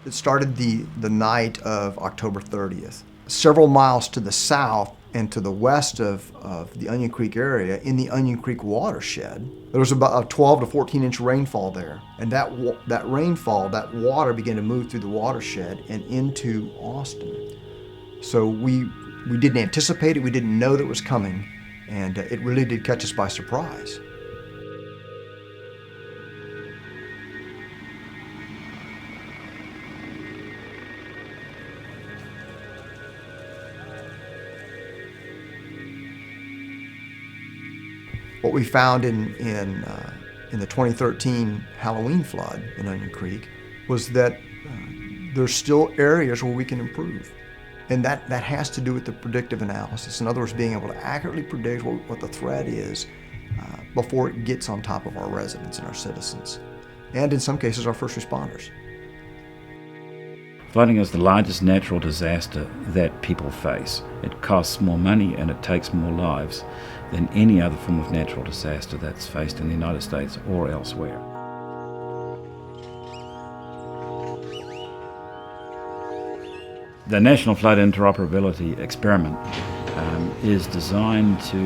It started the night of October 30th. Several miles to the south and to the west of the Onion Creek area, in the Onion Creek watershed, there was about a 12 to 14 inch rainfall there. And that rainfall, that water began to move through the watershed and into Austin. So we didn't anticipate it, we didn't know that it was coming, and it really did catch us by surprise. What we found in the 2013 Halloween flood in Onion Creek was that there's still areas where we can improve. And that has to do with the predictive analysis. In other words, being able to accurately predict what the threat is before it gets on top of our residents and our citizens. And in some cases, our first responders. Flooding is the largest natural disaster that people face. It costs more money and it takes more lives than any other form of natural disaster that's faced in the United States or elsewhere. The National Flood Interoperability Experiment is designed to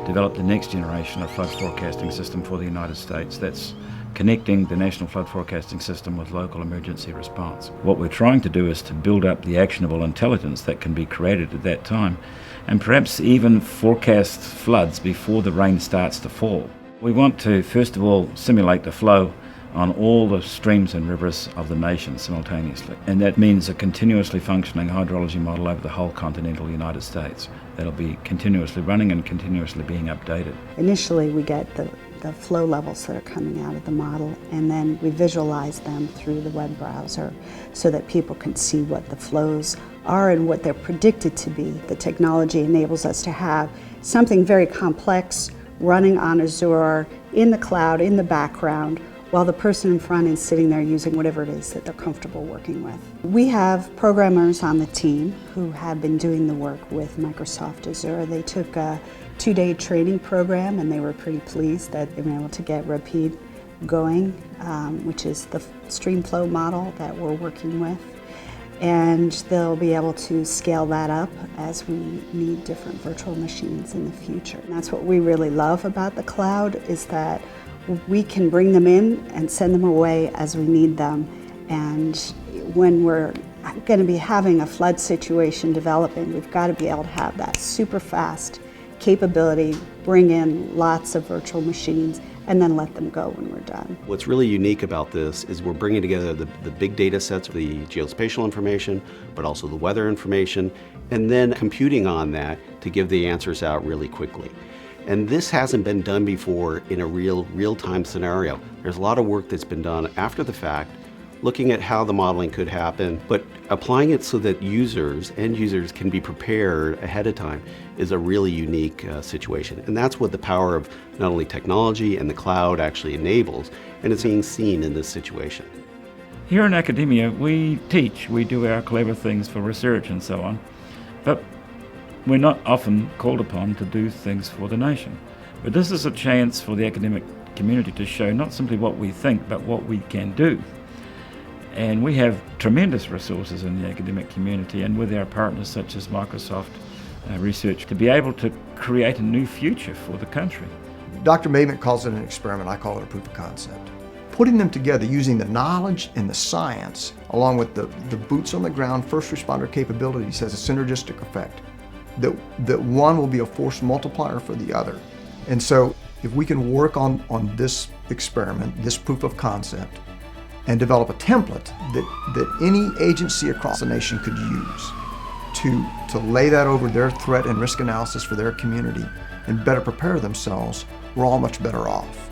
develop the next generation of flood forecasting system for the United States that's connecting the National Flood Forecasting System with local emergency response. What we're trying to do is to build up the actionable intelligence that can be created at that time, and perhaps even forecast floods before the rain starts to fall. We want to, first of all, simulate the flow on all the streams and rivers of the nation simultaneously. And that means a continuously functioning hydrology model over the whole continental United States that'll be continuously running and continuously being updated. Initially, we get the flow levels that are coming out of the model, and then we visualize them through the web browser so that people can see what the flows are and what they're predicted to be. The technology enables us to have something very complex running on Azure in the cloud, in the background, while the person in front is sitting there using whatever it is that they're comfortable working with. We have programmers on the team who have been doing the work with Microsoft Azure. They took a 2-day training program and they were pretty pleased that they were able to get Rapid going, which is the streamflow model that we're working with. And they'll be able to scale that up as we need different virtual machines in the future. And that's what we really love about the cloud, is that we can bring them in and send them away as we need them. And when we're going to be having a flood situation developing, we've got to be able to have that super fast capability, bring in lots of virtual machines, and then let them go when we're done. What's really unique about this is we're bringing together the big data sets of the geospatial information, but also the weather information, and then computing on that to give the answers out really quickly. And this hasn't been done before in a real-time scenario. There's a lot of work that's been done after the fact, looking at how the modeling could happen, but applying it so that end users can be prepared ahead of time is a really unique situation. And that's what the power of not only technology and the cloud actually enables, and it's being seen in this situation. Here in academia, we teach, we do our clever things for research and so on, but we're not often called upon to do things for the nation. But this is a chance for the academic community to show not simply what we think, but what we can do. And we have tremendous resources in the academic community and with our partners such as Microsoft Research to be able to create a new future for the country. Dr. Maven calls it an experiment, I call it a proof of concept. Putting them together using the knowledge and the science along with the boots on the ground first responder capabilities has a synergistic effect. That one will be a force multiplier for the other. And so if we can work on this experiment, this proof of concept, and develop a template that any agency across the nation could use to lay that over their threat and risk analysis for their community and better prepare themselves, we're all much better off.